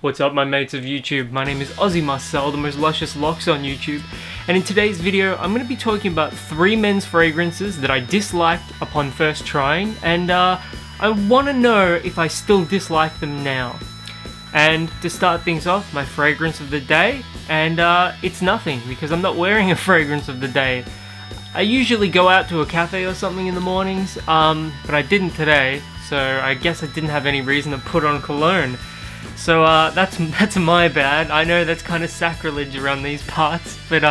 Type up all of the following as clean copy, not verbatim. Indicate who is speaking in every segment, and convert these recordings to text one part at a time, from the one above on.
Speaker 1: What's up, my mates of YouTube? My name is Aussie Marcel, the most luscious locks on YouTube, and in today's video I'm going to be talking about 3 men's fragrances that I disliked upon first trying, and I want to know if I still dislike them now. And to start things off, my fragrance of the day, and it's nothing because I'm not wearing a fragrance of the day. I usually go out to a cafe or something in the mornings, but I didn't today, so I guess I didn't have any reason to put on cologne. So that's my bad. I know that's kind of sacrilege around these parts, but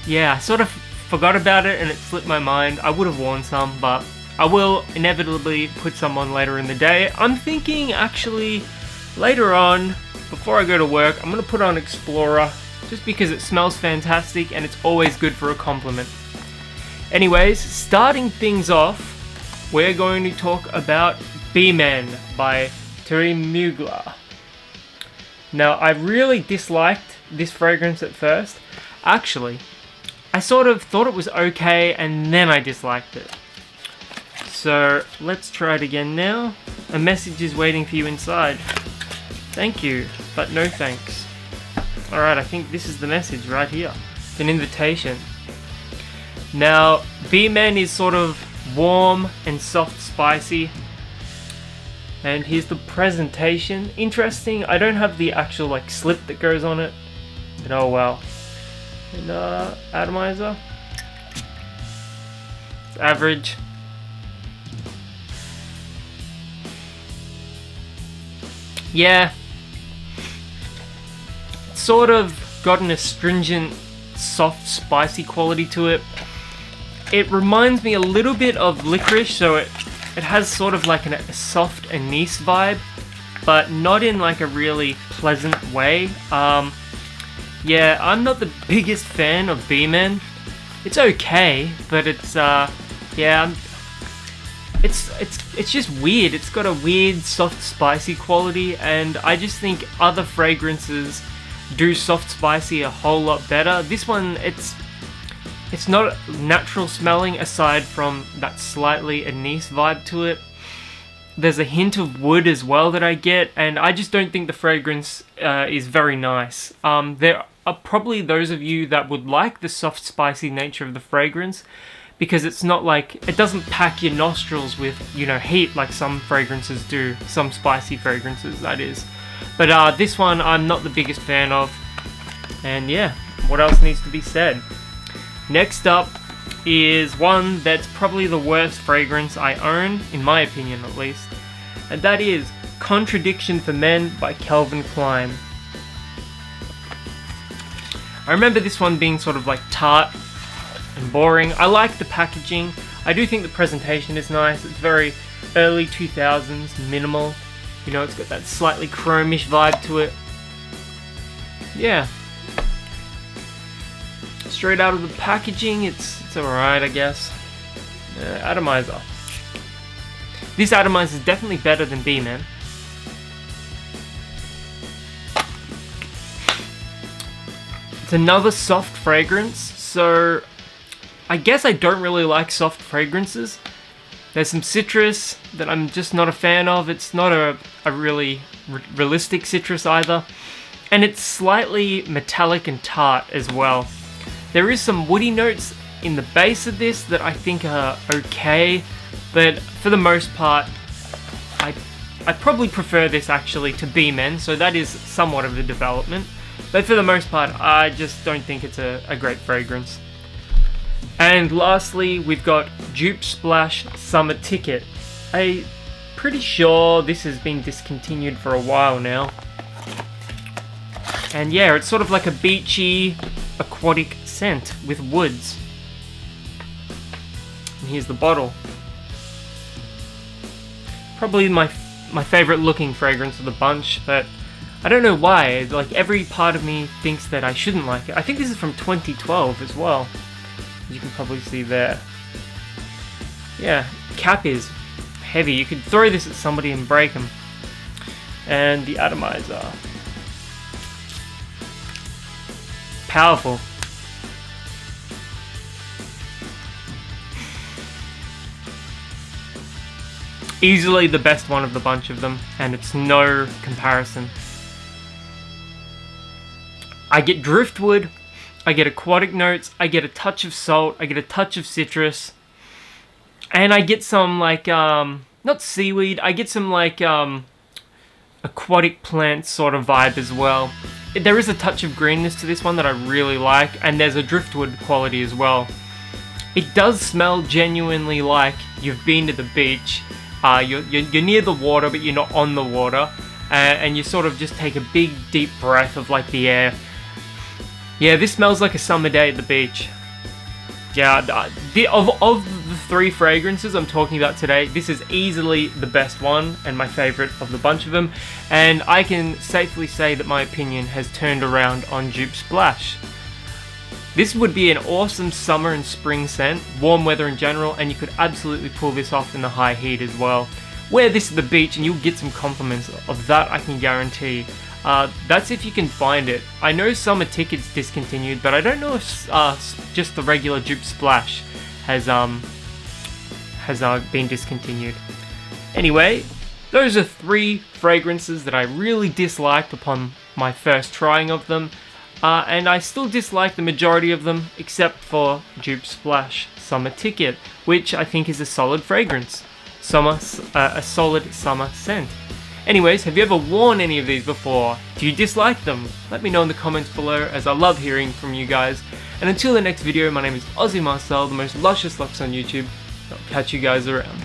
Speaker 1: yeah, I sort of forgot about it and it slipped my mind. I would have worn some, but I will inevitably put some on later in the day. I'm thinking actually later on, before I go to work, I'm going to put on Explorer just because it smells fantastic and it's always good for a compliment. Anyways, starting things off, we're going to talk about B-Men by Thierry Mugler. Now, I really disliked this fragrance at first. Actually, I sort of thought it was okay and then I disliked it. So, let's try it again now. A message is waiting for you inside. Thank you, but no thanks. Alright, I think this is the message right here. It's an invitation. Now, B-Men is sort of warm and soft spicy. And here's the presentation. Interesting. I don't have the actual slip that goes on it, but oh well. And atomizer. It's average. Yeah. It's sort of got an astringent, soft, spicy quality to it. It reminds me a little bit of licorice, so it has sort of like a soft anise vibe, but not in like a really pleasant way. Yeah, I'm not the biggest fan of B-Men. It's okay, but it's yeah, it's just weird. It's got a weird soft spicy quality, and I just think other fragrances do soft spicy a whole lot better. This one, it's not natural smelling aside from that slightly anise vibe to it. There's a hint of wood as well that I get, and I just don't think the fragrance is very nice. There are probably those of you that would like the soft spicy nature of the fragrance, because it's not like, it doesn't pack your nostrils with, heat like some fragrances do. Some spicy fragrances, that is. But this one I'm not the biggest fan of. And yeah, what else needs to be said? Next up is one that's probably the worst fragrance I own, in my opinion at least, and that is Contradiction for Men by Calvin Klein. I remember this one being sort of tart and boring. I like the packaging. I do think the presentation is nice. It's very early 2000s, minimal. It's got that slightly chromish vibe to it. Yeah. Straight out of the packaging, it's alright, I guess. Atomizer. This atomizer is definitely better than B-Men. It's another soft fragrance, so I guess I don't really like soft fragrances. There's some citrus that I'm just not a fan of. It's not a really realistic citrus either. And it's slightly metallic and tart as well. There is some woody notes in the base of this that I think are okay, but for the most part, I probably prefer this actually to B-Men, so that is somewhat of a development. But for the most part, I just don't think it's a great fragrance. And lastly, we've got Dupe Splash Summer Ticket. I'm pretty sure this has been discontinued for a while now. And yeah, it's sort of like a beachy, aquatic scent with woods. And here's the bottle. Probably my favorite looking fragrance of the bunch, but I don't know why. Every part of me thinks that I shouldn't like it. I think this is from 2012 as well, as you can probably see there. Yeah, cap is heavy. You could throw this at somebody and break them. And the atomizer. Powerful. Easily the best one of the bunch of them, and it's no comparison. I get driftwood, I get aquatic notes, I get a touch of salt, I get a touch of citrus, and I get some like, not seaweed, I get some like aquatic plant sort of vibe as well. There is a touch of greenness to this one that I really like, and there's a driftwood quality as well. It does smell genuinely like you've been to the beach. You're near the water, but you're not on the water, and you sort of just take a big deep breath of like the air. Yeah, this smells like a summer day at the beach. Yeah, of the 3 fragrances I'm talking about today, this is easily the best one and my favorite of the bunch of them, and I can safely say that my opinion has turned around on Dupe Splash. This would be an awesome summer and spring scent, warm weather in general, and you could absolutely pull this off in the high heat as well. Wear this at the beach and you'll get some compliments of that, I can guarantee. That's if you can find it. I know summer tickets discontinued, but I don't know if just the regular Dupe Splash has been discontinued. Anyway, those are 3 fragrances that I really disliked upon my first trying of them, and I still dislike the majority of them except for Dupe Splash Summer Ticket, which I think is a solid fragrance. A solid summer scent. Anyways, have you ever worn any of these before? Do you dislike them? Let me know in the comments below, as I love hearing from you guys. And until the next video, my name is Aussie Marcel, the most luscious lux on YouTube. I'll catch you guys around.